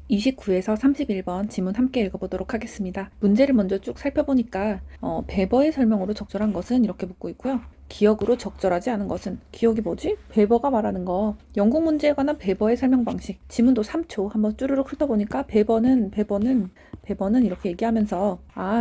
29에서 31번 지문 함께 읽어보도록 하겠습니다. 문제를 먼저 쭉 살펴보니까 베버의 설명으로 적절한 것은 이렇게 묻고 있고요. 기억으로 적절하지 않은 것은, 기억이 뭐지? 베버가 말하는 거, 영국 문제에 관한 베버의 설명 방식. 지문도 3초 한번 쭈르륵 훑어보니까 베버는 이렇게 얘기하면서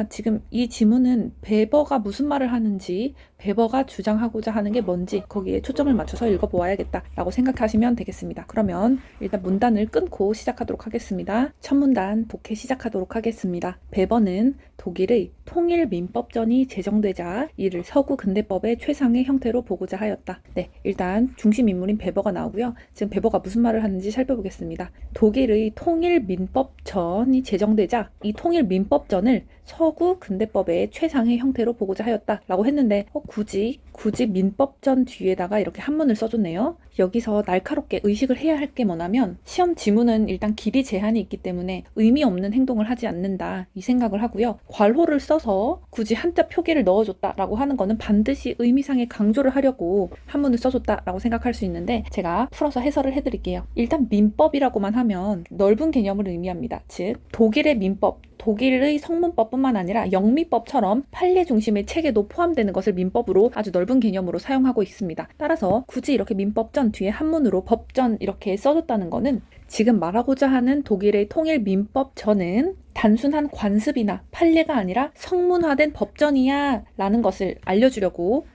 지금 이 지문은 베버가 무슨 말을 하는지, 베버가 주장하고자 하는 게 뭔지 거기에 초점을 맞춰서 읽어보아야겠다 라고 생각하시면 되겠습니다. 그러면 일단 문단을 끊고 시작하도록 하겠습니다. 첫 문단 독해 시작하도록 하겠습니다. 베버는 독일의 통일 민법전이 제정되자 이를 서구 근대법의 최상의 형태로 보고자 하였다. 네, 일단 중심 인물인 베버가 나오고요. 지금 베버가 무슨 말을 하는지 살펴보겠습니다. 독일의 통일 민법전이 제정되자 이 통일 민법전을 서구 근대법의 최상의 형태로 보고자 하였다 라고 했는데 굳이 민법전 뒤에다가 이렇게 한문을 써줬네요. 여기서 날카롭게 의식을 해야 할 게 뭐냐면 시험 지문은 일단 길이 제한이 있기 때문에 의미 없는 행동을 하지 않는다 이 생각을 하고요. 괄호를 써서 굳이 한자 표기를 넣어줬다라고 하는 거는 반드시 의미상의 강조를 하려고 한문을 써줬다라고 생각할 수 있는데 제가 풀어서 해설을 해드릴게요. 일단 민법이라고만 하면 넓은 개념을 의미합니다. 즉 독일의 민법, 독일의 성문법뿐만 아니라 영미법처럼 판례 중심의 체계도 포함되는 것을 민법으로 아주 넓은 개념으로 사용하고 있습니다. 따라서 굳이 이렇게 민법전 뒤에 한문으로 법전 이렇게 써줬다는 거는 지금 말하고자 하는 독일의 통일 민법전은 단순한 관습이나 판례가 아니라 성문화된 법전이야 라는 것을 알려주려고,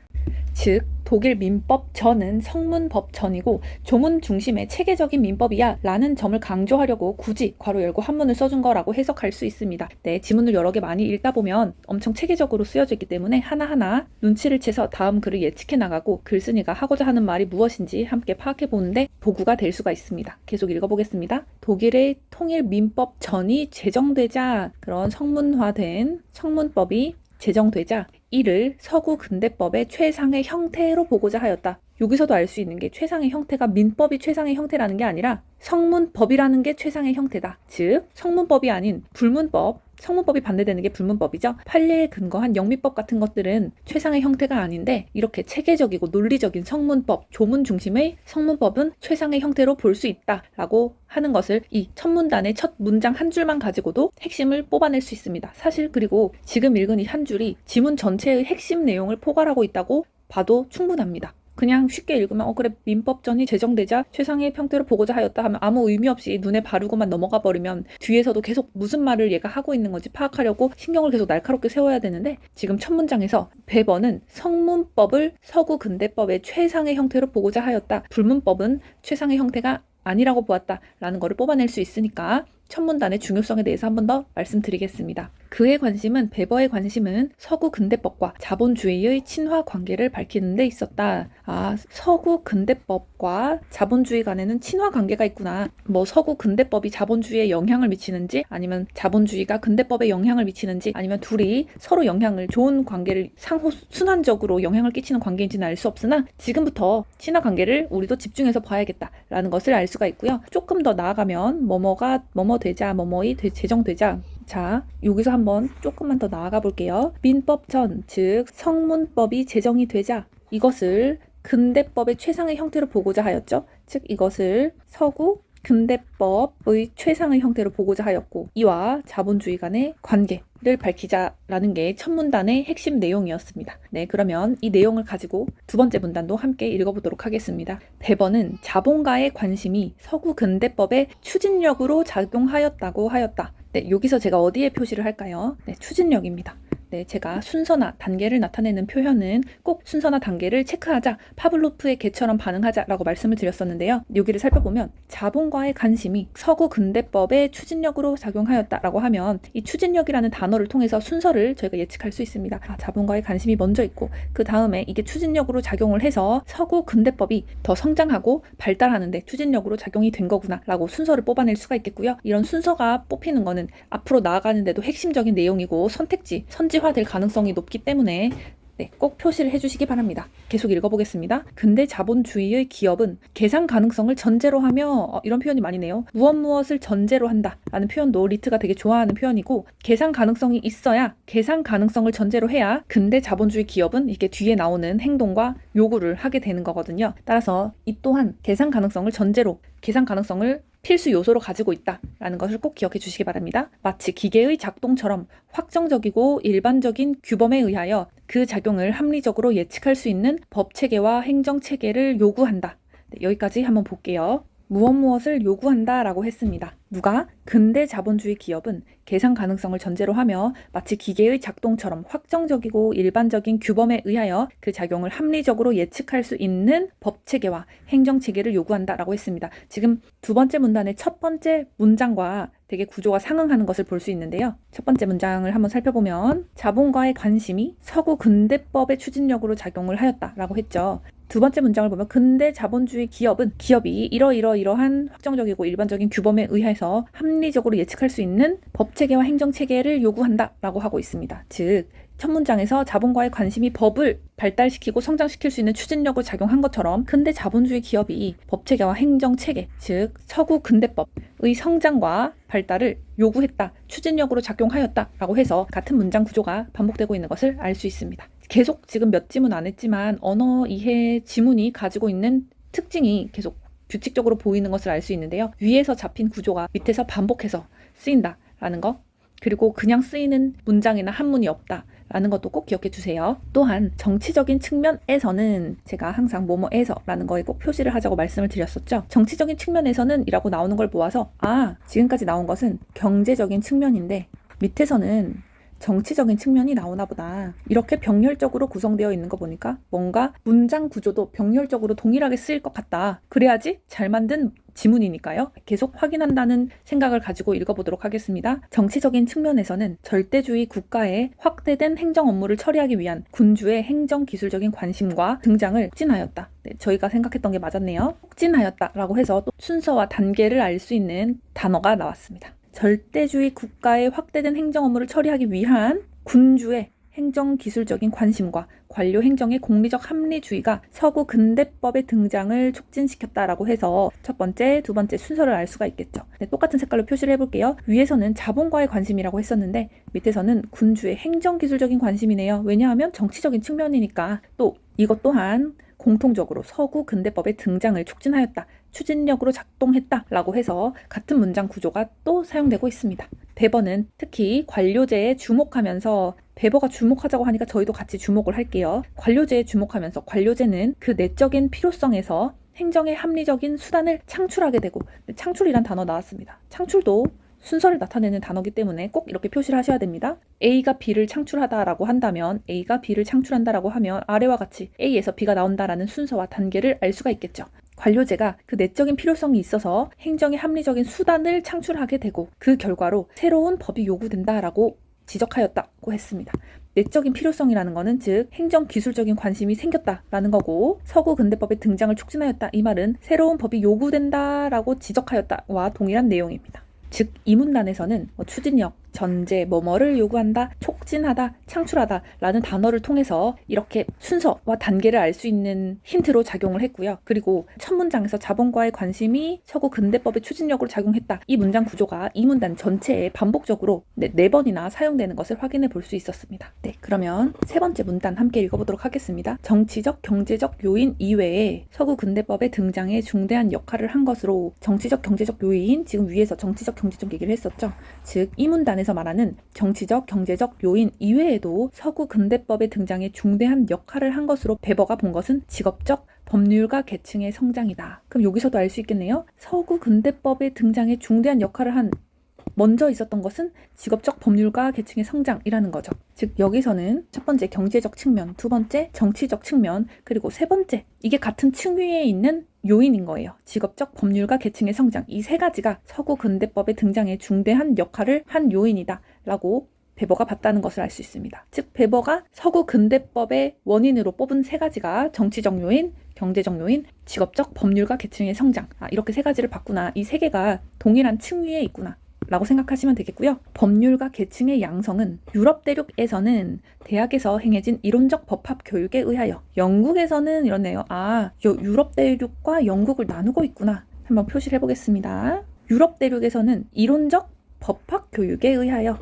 즉 독일 민법전은 성문법전이고 조문 중심의 체계적인 민법이야 라는 점을 강조하려고 굳이 괄호 열고 한문을 써준 거라고 해석할 수 있습니다. 네, 지문을 여러 개 많이 읽다 보면 엄청 체계적으로 쓰여져 있기 때문에 하나하나 눈치를 채서 다음 글을 예측해 나가고 글쓴이가 하고자 하는 말이 무엇인지 함께 파악해 보는데 도구가 될 수가 있습니다. 계속 읽어보겠습니다. 독일의 통일 민법전이 제정되자, 그런 성문화된 성문법이 제정되자 이를 서구 근대법의 최상의 형태로 보고자 하였다. 여기서도 알 수 있는 게 최상의 형태가 민법이 최상의 형태라는 게 아니라 성문법이라는 게 최상의 형태다. 즉 성문법이 아닌 불문법, 성문법이 반대되는 게 불문법이죠. 판례에 근거한 영미법 같은 것들은 최상의 형태가 아닌데 이렇게 체계적이고 논리적인 성문법, 조문 중심의 성문법은 최상의 형태로 볼 수 있다라고 하는 것을 이 첫 문단의 첫 문장 한 줄만 가지고도 핵심을 뽑아낼 수 있습니다. 사실 그리고 지금 읽은 이 한 줄이 지문 전체의 핵심 내용을 포괄하고 있다고 봐도 충분합니다. 그냥 쉽게 읽으면 그래 민법전이 제정되자 최상의 형태로 보고자 하였다 하면 아무 의미 없이 눈에 바르고만 넘어가 버리면 뒤에서도 계속 무슨 말을 얘가 하고 있는 건지 파악하려고 신경을 계속 날카롭게 세워야 되는데, 지금 첫 문장에서 베버는 성문법을 서구 근대법의 최상의 형태로 보고자 하였다, 불문법은 최상의 형태가 아니라고 보았다라는 거를 뽑아낼 수 있으니까 첫 문단의 중요성에 대해서 한 번 더 말씀드리겠습니다. 그의 관심은, 베버의 관심은 서구 근대법과 자본주의의 친화 관계를 밝히는 데 있었다. 서구 근대법과 자본주의 간에는 친화 관계가 있구나. 서구 근대법이 자본주의에 영향을 미치는지, 아니면 자본주의가 근대법에 영향을 미치는지, 아니면 둘이 서로 좋은 관계를 상호 순환적으로 영향을 끼치는 관계인지는 알 수 없으나 지금부터 친화 관계를 우리도 집중해서 봐야겠다라는 것을 알 수가 있고요. 조금 더 나아가면 뭐뭐 되자, 뭐뭐이 제정되자. 자, 여기서 한번 조금만 더 나아가 볼게요. 민법전, 즉 성문법이 제정이 되자 이것을 근대법의 최상의 형태로 보고자 하였죠. 즉 이것을 서구 근대법의 최상의 형태로 보고자 하였고, 이와 자본주의 간의 관계를 밝히자라는 게 첫 문단의 핵심 내용이었습니다. 네, 그러면 이 내용을 가지고 두 번째 문단도 함께 읽어보도록 하겠습니다. 베버는 자본가의 관심이 서구 근대법의 추진력으로 작용하였다고 하였다. 네, 여기서 제가 어디에 표시를 할까요? 네, 추진력입니다. 네, 제가 순서나 단계를 나타내는 표현은 꼭 순서나 단계를 체크하자, 파블로프의 개처럼 반응하자라고 말씀을 드렸었는데요. 여기를 살펴보면 자본가의 관심이 서구 근대법의 추진력으로 작용하였다라고 하면 이 추진력이라는 단어를 통해서 순서를 저희가 예측할 수 있습니다. 자본가의 관심이 먼저 있고 그 다음에 이게 추진력으로 작용을 해서 서구 근대법이 더 성장하고 발달하는데 추진력으로 작용이 된 거구나 라고 순서를 뽑아낼 수가 있겠고요. 이런 순서가 뽑히는 거는 앞으로 나아가는데도 핵심적인 내용이고 선지화될 가능성이 높기 때문에 꼭 표시를 해주시기 바랍니다. 계속 읽어보겠습니다. 근대 자본주의의 기업은 계산 가능성을 전제로 하며, 이런 표현이 많이 네요. 무엇을 전제로 한다 라는 표현도 리트가 되게 좋아하는 표현이고, 계산 가능성이 있어야, 계산 가능성을 전제로 해야 근대 자본주의 기업은 이게 뒤에 나오는 행동과 요구를 하게 되는 거거든요. 따라서 이 또한 계산 가능성을 전제로, 계산 가능성을 필수 요소로 가지고 있다라는 것을 꼭 기억해 주시기 바랍니다. 마치 기계의 작동처럼 확정적이고 일반적인 규범에 의하여 그 작용을 합리적으로 예측할 수 있는 법체계와 행정체계를 요구한다. 네, 여기까지 한번 볼게요. 무엇을 요구한다라고 했습니다. 누가? 근대 자본주의 기업은 계산 가능성을 전제로 하며 마치 기계의 작동처럼 확정적이고 일반적인 규범에 의하여 그 작용을 합리적으로 예측할 수 있는 법체계와 행정체계를 요구한다라고 했습니다. 지금 두 번째 문단의 첫 번째 문장과 되게 구조가 상응하는 것을 볼 수 있는데요. 첫 번째 문장을 한번 살펴보면 자본가의 관심이 서구 근대법의 추진력으로 작용을 하였다라고 했죠. 두 번째 문장을 보면 근대 자본주의 기업이 이러한 확정적이고 일반적인 규범에 의해서 합리적으로 예측할 수 있는 법체계와 행정체계를 요구한다라고 하고 있습니다. 즉, 첫 문장에서 자본가의 관심이 법을 발달시키고 성장시킬 수 있는 추진력을 작용한 것처럼 근대 자본주의 기업이 법체계와 행정체계, 즉 서구 근대법의 성장과 발달을 요구했다, 추진력으로 작용하였다라고 해서 같은 문장 구조가 반복되고 있는 것을 알 수 있습니다. 계속 지금 몇 지문 안 했지만 언어 이해 지문이 가지고 있는 특징이 계속 규칙적으로 보이는 것을 알 수 있는데요. 위에서 잡힌 구조가 밑에서 반복해서 쓰인다라는 거, 그리고 그냥 쓰이는 문장이나 한문이 없다라는 것도 꼭 기억해 주세요. 또한 정치적인 측면에서는 제가 항상 뭐뭐에서라는 거에 꼭 표시를 하자고 말씀을 드렸었죠. 정치적인 측면에서는 이라고 나오는 걸 모아서 지금까지 나온 것은 경제적인 측면인데 밑에서는 정치적인 측면이 나오나 보다. 이렇게 병렬적으로 구성되어 있는 거 보니까 뭔가 문장 구조도 병렬적으로 동일하게 쓰일 것 같다. 그래야지 잘 만든 지문이니까요. 계속 확인한다는 생각을 가지고 읽어보도록 하겠습니다. 정치적인 측면에서는 절대주의 국가의 확대된 행정 업무를 처리하기 위한 군주의 행정기술적인 관심과 등장을 촉진하였다. 네, 저희가 생각했던 게 맞았네요. 촉진하였다라고 해서 또 순서와 단계를 알 수 있는 단어가 나왔습니다. 절대주의 국가의 확대된 행정 업무를 처리하기 위한 군주의 행정기술적인 관심과 관료 행정의 공리적 합리주의가 서구 근대법의 등장을 촉진시켰다라고 해서 첫 번째, 두 번째 순서를 알 수가 있겠죠. 네, 똑같은 색깔로 표시를 해볼게요. 위에서는 자본과의 관심이라고 했었는데 밑에서는 군주의 행정기술적인 관심이네요. 왜냐하면 정치적인 측면이니까. 또 이것 또한 공통적으로 서구 근대법의 등장을 촉진하였다, 추진력으로 작동했다라고 해서 같은 문장 구조가 또 사용되고 있습니다. 베버는 특히 관료제에 주목하면서, 베버가 주목하자고 하니까 저희도 같이 주목을 할게요. 관료제에 주목하면서 관료제는 그 내적인 필요성에서 행정의 합리적인 수단을 창출하게 되고, 창출이란 단어 나왔습니다. 창출도 순서를 나타내는 단어이기 때문에 꼭 이렇게 표시를 하셔야 됩니다. A가 B를 창출하다라고 한다면, A가 B를 창출한다라고 하면 아래와 같이 A에서 B가 나온다라는 순서와 단계를 알 수가 있겠죠. 관료제가 그 내적인 필요성이 있어서 행정의 합리적인 수단을 창출하게 되고 그 결과로 새로운 법이 요구된다라고 지적하였다고 했습니다. 내적인 필요성이라는 것은 즉 행정기술적인 관심이 생겼다라는 거고, 서구 근대법의 등장을 촉진하였다, 이 말은 새로운 법이 요구된다라고 지적하였다와 동일한 내용입니다. 즉 이 문단에서는 추진력, 전제, 뭐뭐를 요구한다, 촉진하다, 창출하다 라는 단어를 통해서 이렇게 순서와 단계를 알 수 있는 힌트로 작용을 했고요. 그리고 첫 문장에서 자본과의 관심이 서구 근대법의 추진력으로 작용했다, 이 문장 구조가 이 문단 전체에 반복적으로 4번이나 사용되는 것을 확인해 볼 수 있었습니다. 네, 그러면 세 번째 문단 함께 읽어보도록 하겠습니다. 정치적, 경제적 요인 이외에 서구 근대법의 등장에 중대한 역할을 한 것으로, 정치적, 경제적 요인, 지금 위에서 정치적, 경제적 얘기를 했었죠. 즉 이 문단에서 말하는 정치적, 경제적 요인 이외에도 서구 근대법의 등장에 중대한 역할을 한 것으로 베버가 본 것은 직업적 법률가 계층의 성장이다. 그럼 여기서도 알 수 있겠네요. 서구 근대법의 등장에 중대한 역할을 한, 먼저 있었던 것은 직업적 법률가 계층의 성장이라는 거죠. 즉 여기서는 첫 번째 경제적 측면, 두 번째 정치적 측면, 그리고 세 번째 이게 같은 층위에 있는 요인인 거예요. 직업적 법률가 계층의 성장, 이 세 가지가 서구 근대법의 등장에 중대한 역할을 한 요인이다 라고 베버가 봤다는 것을 알 수 있습니다. 즉 베버가 서구 근대법의 원인으로 뽑은 세 가지가 정치적 요인, 경제적 요인, 직업적 법률가 계층의 성장, 이렇게 세 가지를 봤구나, 이 세 개가 동일한 층위에 있구나 라고 생각하시면 되겠고요. 법률가 계층의 양성은 유럽 대륙에서는 대학에서 행해진 이론적 법학 교육에 의하여, 영국에서는 이렇네요. 유럽 대륙과 영국을 나누고 있구나. 한번 표시를 해보겠습니다. 유럽 대륙에서는 이론적 법학 교육에 의하여,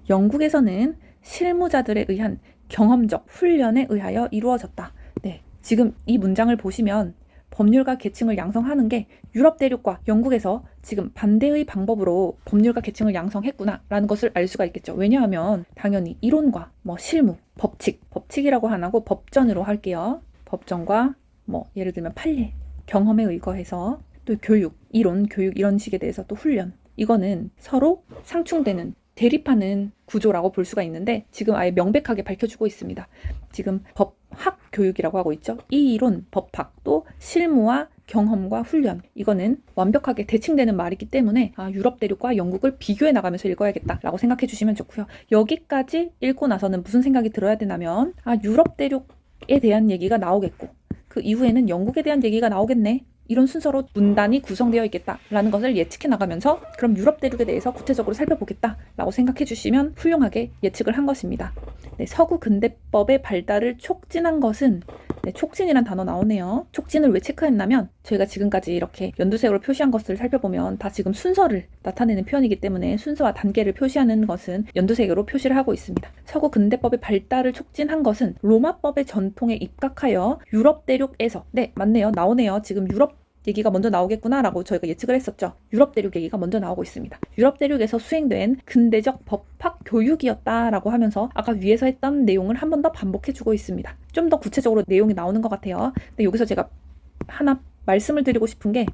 영국에서는 실무자들에 의한 경험적 훈련에 의하여 이루어졌다. 네, 지금 이 문장을 보시면 법률가 계층을 양성하는 게 유럽 대륙과 영국에서 지금 반대의 방법으로 법률가 계층을 양성했구나 라는 것을 알 수가 있겠죠. 왜냐하면 당연히 이론과 실무, 법칙이라고 안 하고 법전으로 할게요. 법전과 예를 들면 판례, 경험에 의거해서 또 교육, 이론, 교육 이런 식에 대해서 또 훈련, 이거는 서로 상충되는 대립하는 구조라고 볼 수가 있는데 지금 아예 명백하게 밝혀주고 있습니다. 지금 법학 교육이라고 하고 있죠. 이 이론, 법학, 또 실무와 경험과 훈련, 이거는 완벽하게 대칭되는 말이기 때문에 유럽 대륙과 영국을 비교해 나가면서 읽어야겠다라고 생각해 주시면 좋고요. 여기까지 읽고 나서는 무슨 생각이 들어야 되냐면 유럽 대륙에 대한 얘기가 나오겠고 그 이후에는 영국에 대한 얘기가 나오겠네. 이런 순서로 문단이 구성되어 있겠다라는 것을 예측해 나가면서 그럼 유럽 대륙에 대해서 구체적으로 살펴보겠다라고 생각해 주시면 훌륭하게 예측을 한 것입니다. 네, 서구 근대법의 발달을 촉진한 것은 촉진이란 단어 나오네요. 촉진을 왜 체크했냐면 저희가 지금까지 이렇게 연두색으로 표시한 것들을 살펴보면 다 지금 순서를 나타내는 표현이기 때문에 순서와 단계를 표시하는 것은 연두색으로 표시를 하고 있습니다. 서구 근대법의 발달을 촉진한 것은 로마법의 전통에 입각하여 유럽 대륙에서 맞네요. 나오네요. 지금 유럽 얘기가 먼저 나오겠구나 라고 저희가 예측을 했었죠. 유럽 대륙 얘기가 먼저 나오고 있습니다. 유럽 대륙에서 수행된 근대적 법학 교육이었다라고 하면서 아까 위에서 했던 내용을 한 번 더 반복해주고 있습니다. 좀 더 구체적으로 내용이 나오는 것 같아요. 근데 여기서 제가 하나 말씀을 드리고 싶은 게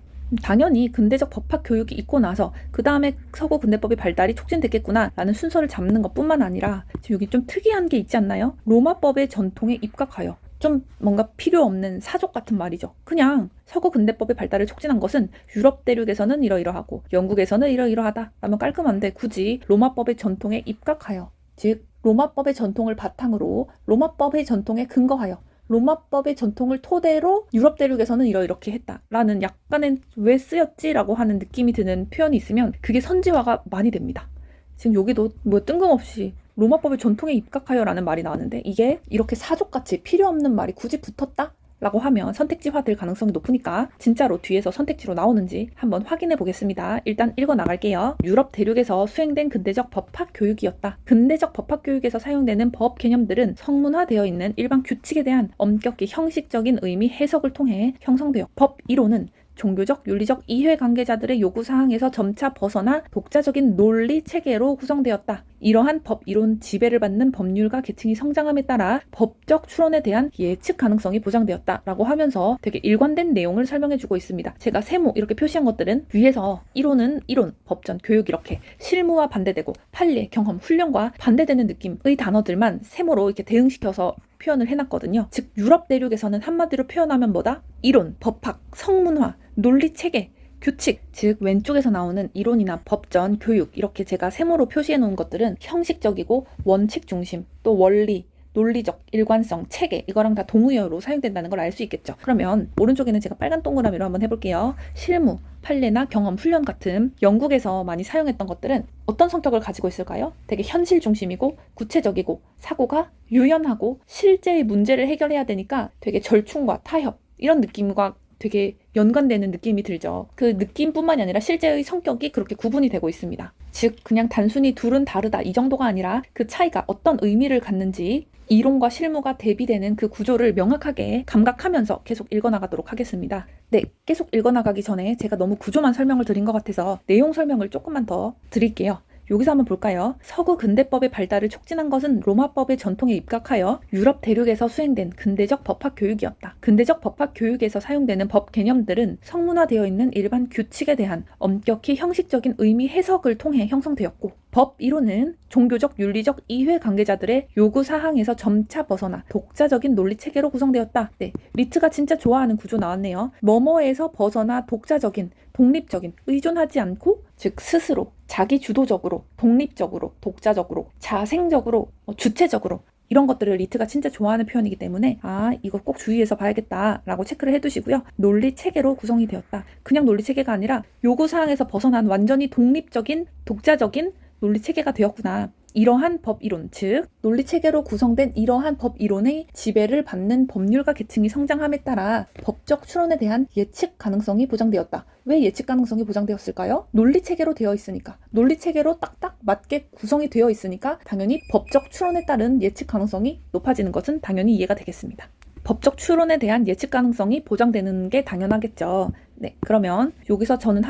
당연히 근대적 법학 교육이 있고 나서 그 다음에 서구 근대법의 발달이 촉진됐겠구나 라는 순서를 잡는 것뿐만 아니라 지금 여기 좀 특이한 게 있지 않나요? 로마법의 전통에 입각하여 좀 뭔가 필요 없는 사족 같은 말이죠. 그냥 서구 근대법의 발달을 촉진한 것은 유럽 대륙에서는 이러이러하고 영국에서는 이러이러하다 라면 깔끔한데 굳이 로마법의 전통에 입각하여, 즉 로마법의 전통을 바탕으로 로마법의 전통에 근거하여 로마법의 전통을 토대로 유럽 대륙에서는 이렇게 했다라는 약간의 왜 쓰였지라고 하는 느낌이 드는 표현이 있으면 그게 선지화가 많이 됩니다. 지금 여기도 뜬금없이 로마법의 전통에 입각하여라는 말이 나왔는데 이게 이렇게 사족같이 필요 없는 말이 굳이 붙었다? 라고 하면 선택지화 될 가능성이 높으니까 진짜로 뒤에서 선택지로 나오는지 한번 확인해 보겠습니다. 일단 읽어 나갈게요. 유럽 대륙에서 수행된 근대적 법학 교육이었다. 근대적 법학 교육에서 사용되는 법 개념들은 성문화되어 있는 일반 규칙에 대한 엄격히 형식적인 의미 해석을 통해 형성되어 법 이론은 종교적, 윤리적 이해관계자들의 요구사항에서 점차 벗어나 독자적인 논리 체계로 구성되었다. 이러한 법 이론 지배를 받는 법률가 계층이 성장함에 따라 법적 추론에 대한 예측 가능성이 보장되었다 라고 하면서 되게 일관된 내용을 설명해주고 있습니다. 제가 세모 이렇게 표시한 것들은 위에서 이론은 이론, 법전, 교육 이렇게 실무와 반대되고 판례, 경험, 훈련과 반대되는 느낌의 단어들만 세모로 이렇게 대응시켜서 표현을 해놨거든요. 즉 유럽 대륙에서는 한마디로 표현하면 뭐다? 이론, 법학, 성문화, 논리체계, 규칙, 즉 왼쪽에서 나오는 이론이나 법전, 교육 이렇게 제가 세모로 표시해 놓은 것들은 형식적이고 원칙 중심, 또 원리, 논리적, 일관성, 체계 이거랑 다 동의어로 사용된다는 걸 알 수 있겠죠. 그러면 오른쪽에는 제가 빨간 동그라미로 한번 해볼게요. 실무, 판례나 경험, 훈련 같은 영국에서 많이 사용했던 것들은 어떤 성격을 가지고 있을까요? 되게 현실 중심이고 구체적이고 사고가 유연하고 실제의 문제를 해결해야 되니까 되게 절충과 타협 이런 느낌과 되게 연관되는 느낌이 들죠. 그 느낌뿐만이 아니라 실제의 성격이 그렇게 구분이 되고 있습니다. 즉 그냥 단순히 둘은 다르다 이 정도가 아니라 그 차이가 어떤 의미를 갖는지 이론과 실무가 대비되는 그 구조를 명확하게 감각하면서 계속 읽어나가도록 하겠습니다. 네, 계속 읽어나가기 전에 제가 너무 구조만 설명을 드린 것 같아서 내용 설명을 조금만 더 드릴게요. 여기서 한번 볼까요? 서구 근대법의 발달을 촉진한 것은 로마법의 전통에 입각하여 유럽 대륙에서 수행된 근대적 법학 교육이었다. 근대적 법학 교육에서 사용되는 법 개념들은 성문화되어 있는 일반 규칙에 대한 엄격히 형식적인 의미 해석을 통해 형성되었고 법 이론은 종교적, 윤리적 이해관계자들의 요구사항에서 점차 벗어나 독자적인 논리체계로 구성되었다. 네, 리트가 진짜 좋아하는 구조 나왔네요. 뭐뭐에서 벗어나 독자적인, 독립적인, 의존하지 않고 즉 스스로, 자기주도적으로, 독립적으로, 독자적으로, 자생적으로, 주체적으로 이런 것들을 리트가 진짜 좋아하는 표현이기 때문에 이거 꼭 주의해서 봐야겠다라고 체크를 해두시고요. 논리체계로 구성이 되었다. 그냥 논리체계가 아니라 요구사항에서 벗어난 완전히 독립적인, 독자적인 논리체계가 되었구나. 이러한 법이론, 즉 논리체계로 구성된 이러한 법이론의 지배를 받는 법률가 계층이 성장함에 따라 법적 추론에 대한 예측 가능성이 보장되었다. 왜 예측 가능성이 보장되었을까요? 논리체계로 되어 있으니까. 논리체계로 딱딱 맞게 구성이 되어 있으니까 당연히 법적 추론에 따른 예측 가능성이 높아지는 것은 당연히 이해가 되겠습니다. 법적 추론에 대한 예측 가능성이 보장되는 게 당연하겠죠. 네, 그러면 여기서 저는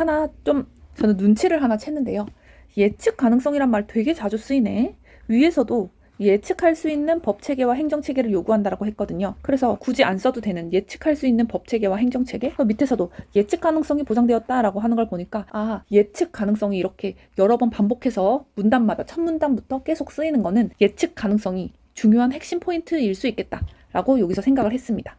눈치를 하나 챘는데요. 예측 가능성이란 말 되게 자주 쓰이네. 위에서도 예측할 수 있는 법체계와 행정체계를 요구한다라고 했거든요. 그래서 굳이 안 써도 되는 예측할 수 있는 법체계와 행정체계? 밑에서도 예측 가능성이 보장되었다라고 하는 걸 보니까 예측 가능성이 이렇게 여러 번 반복해서 문단마다 첫 문단부터 계속 쓰이는 거는 예측 가능성이 중요한 핵심 포인트일 수 있겠다라고 여기서 생각을 했습니다.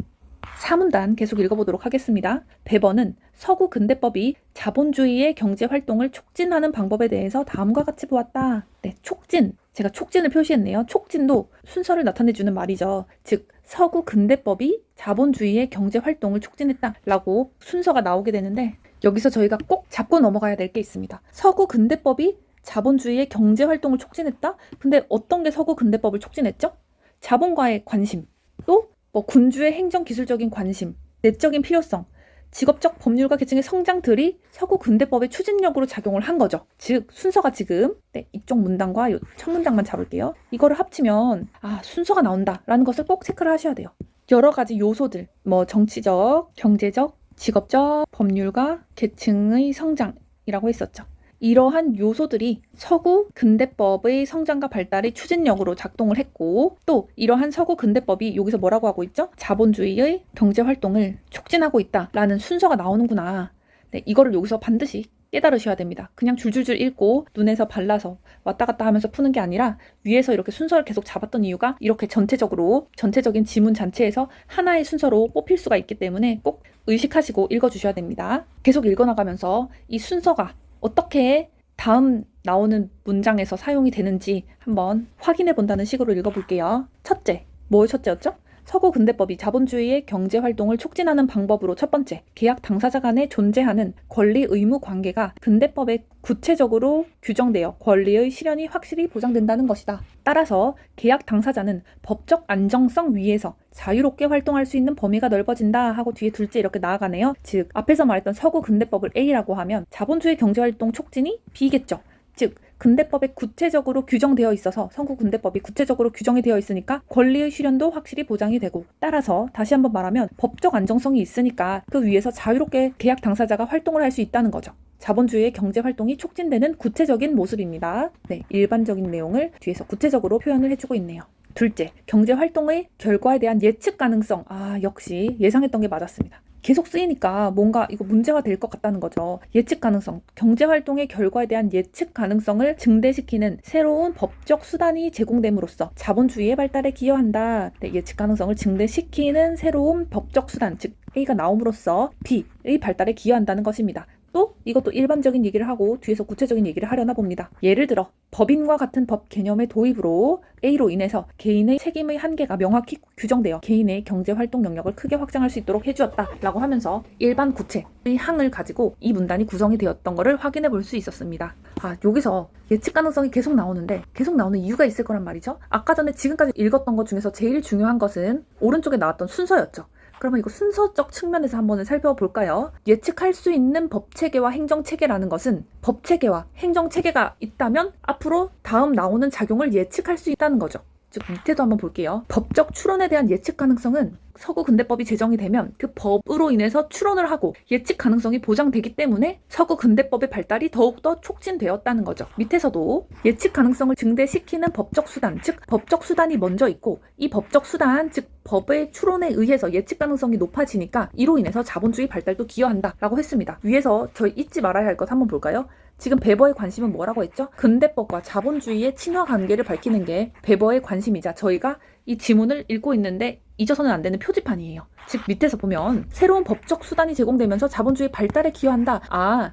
4문단 계속 읽어보도록 하겠습니다. 배번은 서구 근대법이 자본주의의 경제활동을 촉진하는 방법에 대해서 다음과 같이 보았다. 네, 촉진. 제가 촉진을 표시했네요. 촉진도 순서를 나타내주는 말이죠. 즉, 서구 근대법이 자본주의의 경제활동을 촉진했다라고 순서가 나오게 되는데 여기서 저희가 꼭 잡고 넘어가야 될 게 있습니다. 서구 근대법이 자본주의의 경제활동을 촉진했다? 근데 어떤 게 서구 근대법을 촉진했죠? 자본과의 관심, 또 군주의 행정기술적인 관심, 내적인 필요성, 직업적 법률가 계층의 성장들이 서구 근대법의 추진력으로 작용을 한 거죠. 즉 순서가 지금 이쪽 문단과 첫 문장만 잡을게요. 이거를 합치면 순서가 나온다라는 것을 꼭 체크를 하셔야 돼요. 여러 가지 요소들, 정치적, 경제적, 직업적, 법률가 계층의 성장이라고 했었죠. 이러한 요소들이 서구 근대법의 성장과 발달의 추진력으로 작동을 했고 또 이러한 서구 근대법이 여기서 뭐라고 하고 있죠? 자본주의의 경제활동을 촉진하고 있다라는 순서가 나오는구나. 네, 이거를 여기서 반드시 깨달으셔야 됩니다. 그냥 줄줄줄 읽고 눈에서 발라서 왔다 갔다 하면서 푸는 게 아니라 위에서 이렇게 순서를 계속 잡았던 이유가 이렇게 전체적인 지문 전체에서 하나의 순서로 뽑힐 수가 있기 때문에 꼭 의식하시고 읽어주셔야 됩니다. 계속 읽어나가면서 이 순서가 어떻게 다음 나오는 문장에서 사용이 되는지 한번 확인해 본다는 식으로 읽어볼게요. 첫째, 뭘 첫째였죠? 서구 근대법이 자본주의의 경제활동을 촉진하는 방법으로 첫 번째, 계약 당사자 간에 존재하는 권리 의무 관계가 근대법에 구체적으로 규정되어 권리의 실현이 확실히 보장된다는 것이다. 따라서 계약 당사자는 법적 안정성 위에서 자유롭게 활동할 수 있는 범위가 넓어진다 하고 뒤에 둘째 이렇게 나아가네요. 즉 앞에서 말했던 서구 근대법을 A라고 하면 자본주의 경제활동 촉진이 B겠죠. 즉 근대법에 구체적으로 규정되어 있어서 서구 근대법이 구체적으로 규정이 되어 있으니까 권리의 실현도 확실히 보장이 되고 따라서 다시 한번 말하면 법적 안정성이 있으니까 그 위에서 자유롭게 계약 당사자가 활동을 할 수 있다는 거죠. 자본주의의 경제활동이 촉진되는 구체적인 모습입니다. 네, 일반적인 내용을 뒤에서 구체적으로 표현을 해주고 있네요. 둘째, 경제활동의 결과에 대한 예측 가능성. 역시 예상했던 게 맞았습니다. 계속 쓰이니까 뭔가 이거 문제가 될 것 같다는 거죠. 예측 가능성, 경제활동의 결과에 대한 예측 가능성을 증대시키는 새로운 법적 수단이 제공됨으로써 자본주의의 발달에 기여한다. 네, 예측 가능성을 증대시키는 새로운 법적 수단, 즉 A가 나옴으로써 B의 발달에 기여한다는 것입니다. 또 이것도 일반적인 얘기를 하고 뒤에서 구체적인 얘기를 하려나 봅니다. 예를 들어 법인과 같은 법 개념의 도입으로 A로 인해서 개인의 책임의 한계가 명확히 규정되어 개인의 경제활동 영역을 크게 확장할 수 있도록 해주었다라고 하면서 일반 구체의 항을 가지고 이 문단이 구성이 되었던 것을 확인해 볼 수 있었습니다. 여기서 예측 가능성이 계속 나오는데 계속 나오는 이유가 있을 거란 말이죠. 아까 전에 지금까지 읽었던 것 중에서 제일 중요한 것은 오른쪽에 나왔던 순서였죠. 그러면 이거 순서적 측면에서 한번 살펴볼까요? 예측할 수 있는 법체계와 행정체계라는 것은 법체계와 행정체계가 있다면 앞으로 다음 나오는 작용을 예측할 수 있다는 거죠. 즉 밑에도 한번 볼게요. 법적 추론에 대한 예측 가능성은 서구 근대법이 제정이 되면 그 법으로 인해서 추론을 하고 예측 가능성이 보장되기 때문에 서구 근대법의 발달이 더욱더 촉진되었다는 거죠. 밑에서도 예측 가능성을 증대시키는 법적 수단, 즉 법적 수단이 먼저 있고 이 법적 수단, 즉 법의 추론에 의해서 예측 가능성이 높아지니까 이로 인해서 자본주의 발달도 기여한다라고 했습니다. 위에서 저희 잊지 말아야 할 것 한번 볼까요? 지금 베버의 관심은 뭐라고 했죠? 근대법과 자본주의의 친화 관계를 밝히는 게 베버의 관심이자 저희가 이 지문을 읽고 있는데 잊어서는 안 되는 표지판이에요. 즉 밑에서 보면 새로운 법적 수단이 제공되면서 자본주의 발달에 기여한다.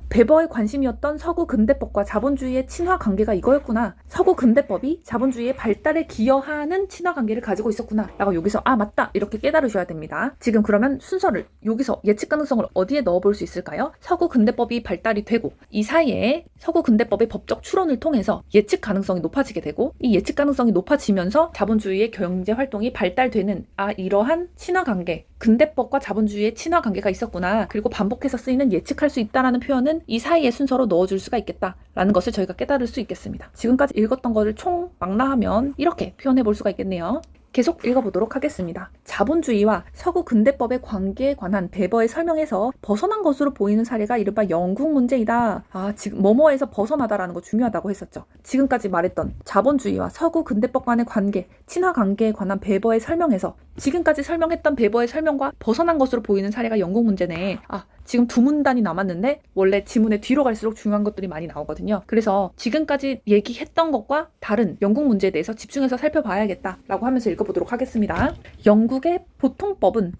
베버의 관심이었던 서구 근대법과 자본주의의 친화 관계가 이거였구나. 서구 근대법이 자본주의의 발달에 기여하는 친화 관계를 가지고 있었구나 라고 여기서 맞다 이렇게 깨달으셔야 됩니다. 지금 그러면 순서를 여기서 예측 가능성을 어디에 넣어볼 수 있을까요? 서구 근대법이 발달이 되고 이 사이에 서구 근대법의 법적 추론을 통해서 예측 가능성이 높아지게 되고 이 예측 가능성이 높아지면서 자본주의의 경제 활동이 발달되는 이러한 친화 관계, 근대법과 자본주의의 친화 관계가 있었구나. 그리고 반복해서 쓰이는 예측할 수 있다라는 표현은 이 사이의 순서로 넣어줄 수가 있겠다라는 것을 저희가 깨달을 수 있겠습니다. 지금까지 읽었던 것을 총 망라하면 이렇게 표현해 볼 수가 있겠네요. 계속 읽어보도록 하겠습니다. 자본주의와 서구 근대법의 관계에 관한 베버의 설명에서 벗어난 것으로 보이는 사례가 이른바 영국 문제이다. 지금 뭐뭐에서 벗어나다라는 거 중요하다고 했었죠. 지금까지 말했던 자본주의와 서구 근대법 간의 관계, 친화 관계에 관한 베버의 설명에서 지금까지 설명했던 베버의 설명과 벗어난 것으로 보이는 사례가 영국 문제네. 지금 두 문단이 남았는데 원래 지문의 뒤로 갈수록 중요한 것들이 많이 나오거든요. 그래서 지금까지 얘기했던 것과 다른 영국 문제에 대해서 집중해서 살펴봐야겠다라고 하면서 읽어보도록 하겠습니다. 영국의 보통법은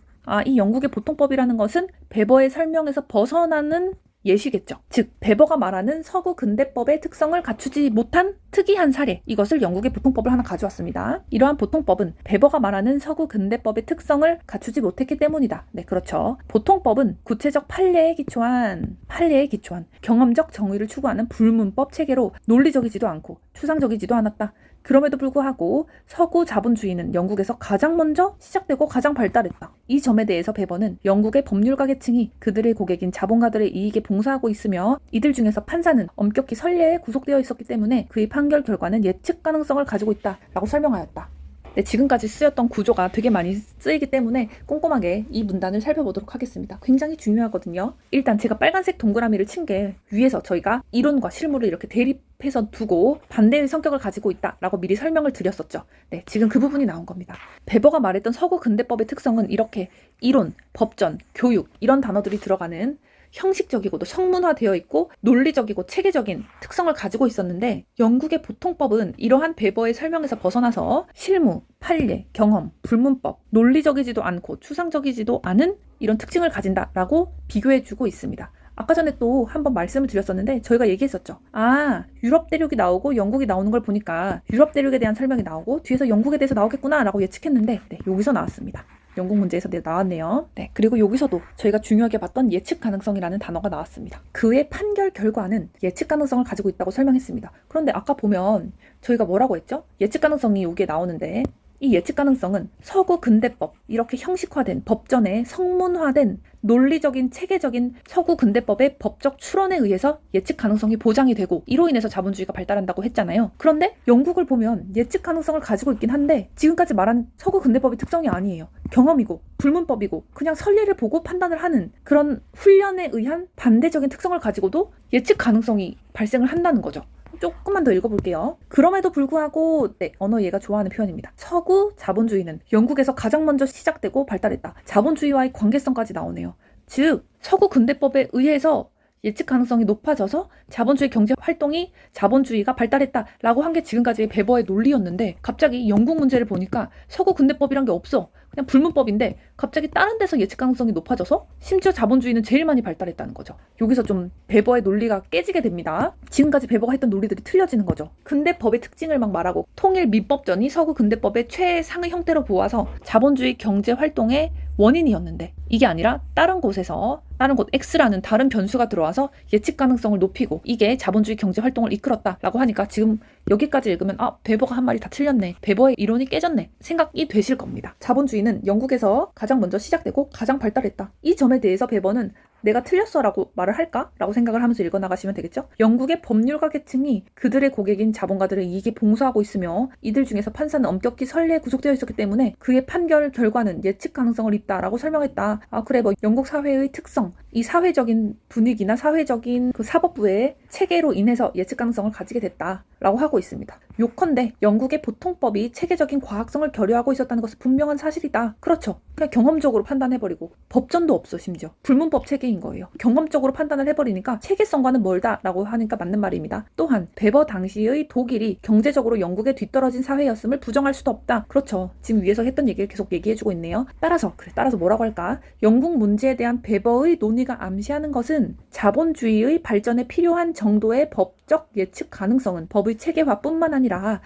이 영국의 보통법이라는 것은 베버의 설명에서 벗어나는 예시겠죠. 즉 베버가 말하는 서구 근대법의 특성을 갖추지 못한 특이한 사례, 이것을 영국의 보통법을 하나 가져왔습니다. 이러한 보통법은 베버가 말하는 서구 근대법의 특성을 갖추지 못했기 때문이다. 네, 그렇죠. 보통법은 구체적 판례에 기초한 경험적 정의를 추구하는 불문법 체계로 논리적이지도 않고 추상적이지도 않았다. 그럼에도 불구하고 서구 자본주의는 영국에서 가장 먼저 시작되고 가장 발달했다. 이 점에 대해서 베버는 영국의 법률가 계층이 그들의 고객인 자본가들의 이익에 봉사하고 있으며 이들 중에서 판사는 엄격히 선례에 구속되어 있었기 때문에 그의 판결 결과는 예측 가능성을 가지고 있다라고 설명하였다. 네, 지금까지 쓰였던 구조가 되게 많이 쓰이기 때문에 꼼꼼하게 이 문단을 살펴보도록 하겠습니다. 굉장히 중요하거든요. 일단 제가 빨간색 동그라미를 친 게 위에서 저희가 이론과 실물을 이렇게 대립해서 두고 반대의 성격을 가지고 있다라고 미리 설명을 드렸었죠. 네, 지금 그 부분이 나온 겁니다. 베버가 말했던 서구 근대법의 특성은 이렇게 이론, 법전, 교육 이런 단어들이 들어가는 형식적이고도 성문화되어 있고 논리적이고 체계적인 특성을 가지고 있었는데 영국의 보통법은 이러한 베버의 설명에서 벗어나서 실무, 판례, 경험, 불문법, 논리적이지도 않고 추상적이지도 않은 이런 특징을 가진다라고 비교해주고 있습니다. 아까 전에 또 한번 말씀을 드렸었는데 저희가 얘기했었죠. 유럽 대륙이 나오고 영국이 나오는 걸 보니까 유럽 대륙에 대한 설명이 나오고 뒤에서 영국에 대해서 나오겠구나 라고 예측했는데 여기서 나왔습니다. 영국 문제에서 나왔네요. 네, 그리고 여기서도 저희가 중요하게 봤던 예측 가능성이라는 단어가 나왔습니다. 그의 판결 결과는 예측 가능성을 가지고 있다고 설명했습니다. 그런데 아까 보면 저희가 뭐라고 했죠? 예측 가능성이 여기에 나오는데 이 예측 가능성은 서구 근대법, 이렇게 형식화된 법전에 성문화된 논리적인 체계적인 서구 근대법의 법적 출원에 의해서 예측 가능성이 보장이 되고 이로 인해서 자본주의가 발달한다고 했잖아요. 그런데 영국을 보면 예측 가능성을 가지고 있긴 한데 지금까지 말한 서구 근대법의 특성이 아니에요. 경험이고 불문법이고 그냥 선례를 보고 판단을 하는 그런 훈련에 의한 반대적인 특성을 가지고도 예측 가능성이 발생을 한다는 거죠. 조금만 더 읽어볼게요. 그럼에도 불구하고 언어 얘가 좋아하는 표현입니다. 서구 자본주의는 영국에서 가장 먼저 시작되고 발달했다. 자본주의와의 관계성까지 나오네요. 즉 서구 근대법에 의해서 예측 가능성이 높아져서 자본주의 경제 활동이 자본주의가 발달했다라고 한 게 지금까지의 베버의 논리였는데 갑자기 영국 문제를 보니까 서구 근대법이란 게 없어. 그냥 불문법인데 갑자기 다른 데서 예측 가능성이 높아져서 심지어 자본주의는 제일 많이 발달했다는 거죠. 여기서 좀 베버의 논리가 깨지게 됩니다. 지금까지 베버가 했던 논리들이 틀려지는 거죠. 근대법의 특징을 막 말하고 통일 민법전이 서구 근대법의 최상의 형태로 보아서 자본주의 경제 활동의 원인이었는데 이게 아니라 다른 곳 X라는 다른 변수가 들어와서 예측 가능성을 높이고 이게 자본주의 경제 활동을 이끌었다라고 하니까 지금 여기까지 읽으면 베버가 한 말이 다 틀렸네. 베버의 이론이 깨졌네. 생각이 되실 겁니다. 자본주의는 영국에서 가장 먼저 시작되고 가장 발달했다. 이 점에 대해서 베버는 내가 틀렸어라고 말을 할까? 라고 생각을 하면서 읽어나가시면 되겠죠? 영국의 법률가 계층이 그들의 고객인 자본가들의 이익에 봉사하고 있으며 이들 중에서 판사는 엄격히 선례에 구속되어 있었기 때문에 그의 판결 결과는 예측 가능성을 있다라고 설명했다. 그래 영국 사회의 특성, 이 사회적인 분위기나 사회적인 그 사법부의 체계로 인해서 예측 가능성을 가지게 됐다라고 하고 있습니다. 요컨대 영국의 보통법이 체계적인 과학성을 결여하고 있었다는 것은 분명한 사실이다. 그렇죠. 그냥 경험적으로 판단해버리고 법전도 없어. 심지어 불문법 체계인 거예요. 경험적으로 판단을 해버리니까 체계성과는 멀다라고 하니까 맞는 말입니다. 또한 베버 당시의 독일이 경제적으로 영국에 뒤떨어진 사회였음을 부정할 수도 없다. 그렇죠. 지금 위에서 했던 얘기를 계속 얘기해주고 있네요. 따라서 뭐라고 할까? 영국 문제에 대한 베버의 논의가 암시하는 것은 자본주의의 발전에 필요한 정도의 법적 예측 가능성은 법의 체계화뿐만 아니라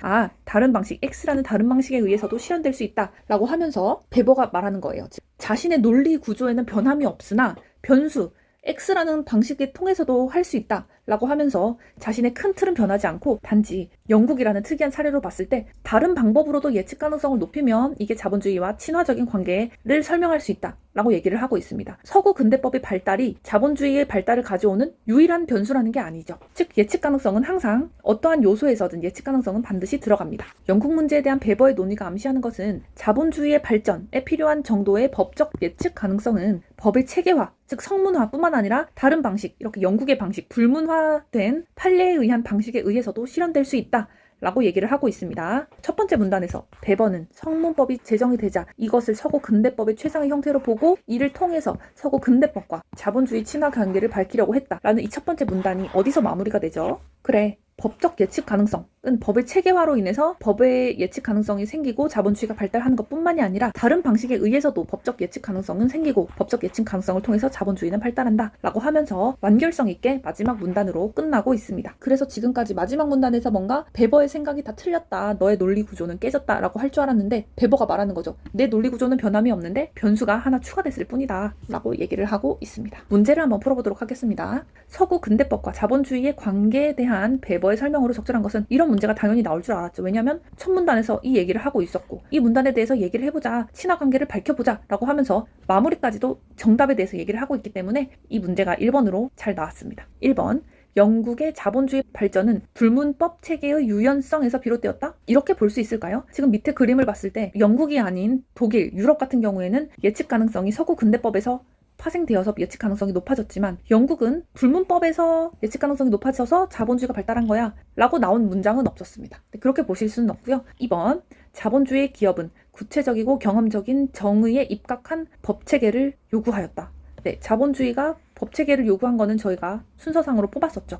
다른 방식 X라는 다른 방식에 의해서도 실현될 수 있다라고 하면서 베버가 말하는 거예요. 자신의 논리 구조에는 변함이 없으나 변수 X라는 방식을 통해서도 할 수 있다라고 하면서 자신의 큰 틀은 변하지 않고 단지 영국이라는 특이한 사례로 봤을 때 다른 방법으로도 예측 가능성을 높이면 이게 자본주의와 친화적인 관계를 설명할 수 있다. 라고 얘기를 하고 있습니다. 서구 근대법의 발달이 자본주의의 발달을 가져오는 유일한 변수라는 게 아니죠. 즉 예측 가능성은 항상 어떠한 요소에서든 예측 가능성은 반드시 들어갑니다. 영국 문제에 대한 베버의 논의가 암시하는 것은 자본주의의 발전에 필요한 정도의 법적 예측 가능성은 법의 체계화, 즉 성문화뿐만 아니라 다른 방식, 이렇게 영국의 방식, 불문화된 판례에 의한 방식에 의해서도 실현될 수 있다 라고 얘기를 하고 있습니다. 첫 번째 문단에서 베버는 성문법이 제정이 되자 이것을 서구 근대법의 최상의 형태로 보고 이를 통해서 서구 근대법과 자본주의 친화 관계를 밝히려고 했다라는 이 첫 번째 문단이 어디서 마무리가 되죠? 그래, 법적 예측 가능성은 법의 체계화로 인해서 법의 예측 가능성이 생기고 자본주의가 발달하는 것뿐만이 아니라 다른 방식에 의해서도 법적 예측 가능성은 생기고 법적 예측 가능성을 통해서 자본주의는 발달한다 라고 하면서 완결성 있게 마지막 문단으로 끝나고 있습니다. 그래서 지금까지 마지막 문단에서 뭔가 베버의 생각이 다 틀렸다, 너의 논리 구조는 깨졌다 라고 할 줄 알았는데 베버가 말하는 거죠. 내 논리 구조는 변함이 없는데 변수가 하나 추가됐을 뿐이다 라고 얘기를 하고 있습니다. 문제를 한번 풀어보도록 하겠습니다. 서구 근대법과 자본주의의 관계에 대한 베버의 설명으로 적절한 것은, 이런 문제가 당연히 나올 줄 알았죠. 왜냐하면 첫 문단에서 이 얘기를 하고 있었고 이 문단에 대해서 얘기를 해보자, 친화관계를 밝혀보자 라고 하면서 마무리까지도 정답에 대해서 얘기를 하고 있기 때문에 이 문제가 1번으로 잘 나왔습니다. 1번, 영국의 자본주의 발전은 불문법 체계의 유연성에서 비롯되었다? 이렇게 볼 수 있을까요? 지금 밑에 그림을 봤을 때 영국이 아닌 독일, 유럽 같은 경우에는 예측 가능성이 서구 근대법에서 파생되어서 예측 가능성이 높아졌지만 영국은 불문법에서 예측 가능성이 높아져서 자본주의가 발달한 거야 라고 나온 문장은 없었습니다. 그렇게 보실 수는 없고요. 2번, 자본주의 기업은 구체적이고 경험적인 정의에 입각한 법체계를 요구하였다. 네, 자본주의가 법체계를 요구한 거는 저희가 순서상으로 뽑았었죠.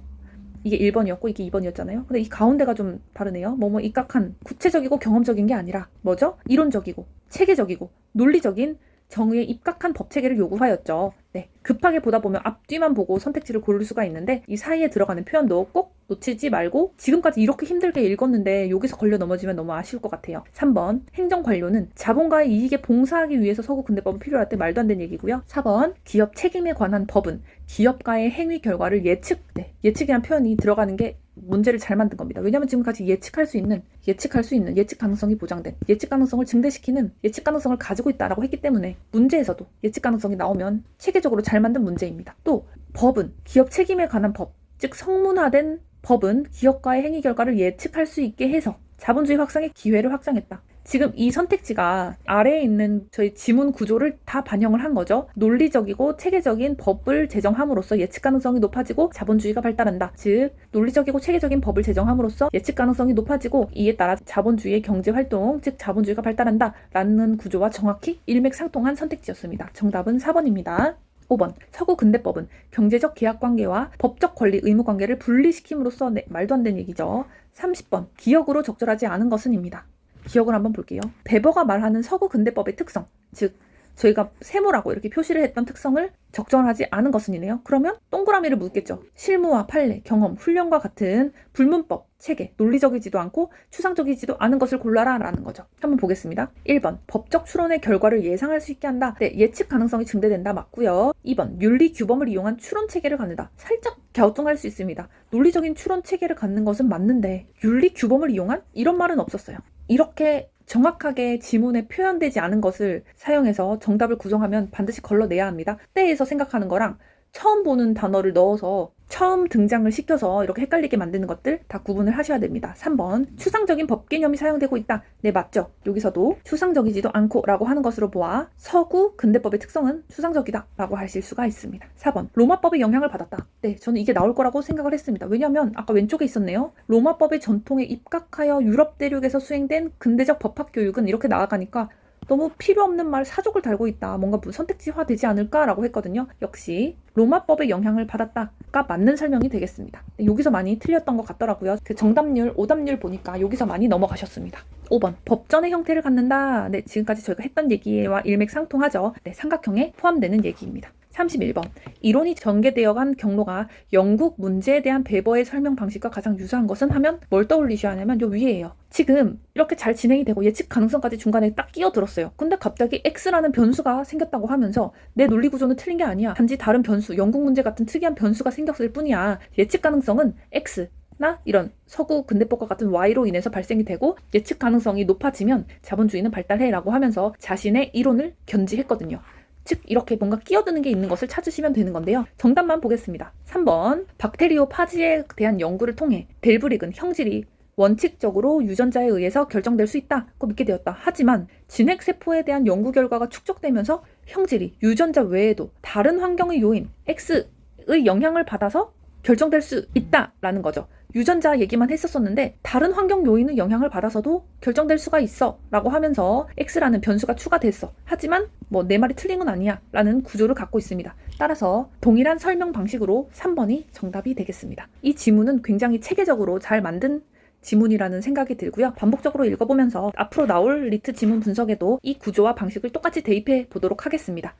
이게 1번이었고 이게 2번이었잖아요. 근데 이 가운데가 좀 다르네요. 입각한, 구체적이고 경험적인 게 아니라 뭐죠? 이론적이고 체계적이고 논리적인 정의에 입각한 법체계를 요구하였죠. 네, 급하게 보다 보면 앞뒤만 보고 선택지를 고를 수가 있는데 이 사이에 들어가는 표현도 꼭 놓치지 말고, 지금까지 이렇게 힘들게 읽었는데 여기서 걸려 넘어지면 너무 아쉬울 것 같아요. 3번, 행정관료는 자본가의 이익에 봉사하기 위해서 서구 근대법은 필요할 때 말도 안 되는 얘기고요. 4번, 기업 책임에 관한 법은 기업가의 행위 결과를 예측이라는 표현이 들어가는 게 문제를 잘 만든 겁니다. 왜냐하면 지금까지 예측할 수 있는 예측 가능성이 보장된, 예측 가능성을 증대시키는 예측 가능성을 가지고 있다라고 했기 때문에 문제에서도 예측 가능성이 나오면 체계적으로 잘 만든 문제입니다. 또 법은 기업 책임에 관한 법, 즉 성문화된 법은 기업가의 행위 결과를 예측할 수 있게 해서 자본주의 확산의 기회를 확장했다. 지금 이 선택지가 아래에 있는 저희 지문 구조를 다 반영을 한 거죠. 논리적이고 체계적인 법을 제정함으로써 예측 가능성이 높아지고 자본주의가 발달한다. 즉 논리적이고 체계적인 법을 제정함으로써 예측 가능성이 높아지고 이에 따라 자본주의의 경제활동, 즉 자본주의가 발달한다 라는 구조와 정확히 일맥상통한 선택지였습니다. 정답은 4번입니다. 5번, 서구 근대법은 경제적 계약관계와 법적 권리 의무 관계를 분리시킴으로써 말도 안 되는 얘기죠. 30번, 기억으로 적절하지 않은 것은입니다. 기억을 한번 볼게요. 베버가 말하는 서구 근대법의 특성, 즉 저희가 세모라고 이렇게 표시를 했던 특성을 적절하지 않은 것은이네요. 그러면 동그라미를 묻겠죠. 실무와 판례, 경험, 훈련과 같은 불문법, 체계, 논리적이지도 않고 추상적이지도 않은 것을 골라라 라는 거죠. 한번 보겠습니다. 1번, 법적 추론의 결과를 예상할 수 있게 한다. 네, 예측 가능성이 증대된다. 맞고요. 2번, 윤리 규범을 이용한 추론 체계를 갖는다. 살짝 갸우뚱할 수 있습니다. 논리적인 추론 체계를 갖는 것은 맞는데 윤리 규범을 이용한? 이런 말은 없었어요. 이렇게 정확하게 지문에 표현되지 않은 것을 사용해서 정답을 구성하면 반드시 걸러내야 합니다. 때에서 생각하는 거랑 처음 보는 단어를 넣어서 처음 등장을 시켜서 이렇게 헷갈리게 만드는 것들 다 구분을 하셔야 됩니다. 3번, 추상적인 법 개념이 사용되고 있다. 네, 맞죠. 여기서도 추상적이지도 않고 라고 하는 것으로 보아 서구 근대법의 특성은 추상적이다 라고 하실 수가 있습니다. 4번, 로마법의 영향을 받았다. 네, 저는 이게 나올 거라고 생각을 했습니다. 왜냐하면 아까 왼쪽에 있었네요. 로마법의 전통에 입각하여 유럽 대륙에서 수행된 근대적 법학 교육은 이렇게 나아가니까 너무 필요 없는 말 사족을 달고 있다. 뭔가 선택지화 되지 않을까라고 했거든요. 역시 로마법의 영향을 받았다가 맞는 설명이 되겠습니다. 여기서 많이 틀렸던 것 같더라고요. 그 정답률, 오답률 보니까 여기서 많이 넘어가셨습니다. 5번, 법전의 형태를 갖는다. 네, 지금까지 저희가 했던 얘기와 일맥상통하죠. 네, 삼각형에 포함되는 얘기입니다. 31번, 이론이 전개되어간 경로가 영국 문제에 대한 베버의 설명 방식과 가장 유사한 것은 하면 뭘 떠올리셔야 하냐면 요 위에예요. 지금 이렇게 잘 진행이 되고 예측 가능성까지 중간에 딱 끼어들었어요. 근데 갑자기 X라는 변수가 생겼다고 하면서 내 논리 구조는 틀린 게 아니야. 단지 다른 변수, 영국 문제 같은 특이한 변수가 생겼을 뿐이야. 예측 가능성은 X 나 이런 서구 근대법과 같은 Y로 인해서 발생이 되고 예측 가능성이 높아지면 자본주의는 발달해 라고 하면서 자신의 이론을 견지했거든요. 즉 이렇게 뭔가 끼어드는 게 있는 것을 찾으시면 되는 건데요. 정답만 보겠습니다. 3번 박테리오파지에 대한 연구를 통해 델브릭은 형질이 원칙적으로 유전자에 의해서 결정될 수 있다고 믿게 되었다. 하지만 진핵세포에 대한 연구 결과가 축적되면서 형질이 유전자 외에도 다른 환경의 요인 X의 영향을 받아서 결정될 수 있다라는 거죠. 유전자 얘기만 했었었는데 다른 환경 요인의 영향을 받아서도 결정될 수가 있어 라고 하면서 X라는 변수가 추가됐어. 하지만 뭐 내 말이 틀린 건 아니야 라는 구조를 갖고 있습니다. 따라서 동일한 설명 방식으로 3번이 정답이 되겠습니다. 이 지문은 굉장히 체계적으로 잘 만든 지문이라는 생각이 들고요. 반복적으로 읽어보면서 앞으로 나올 리트 지문 분석에도 이 구조와 방식을 똑같이 대입해 보도록 하겠습니다.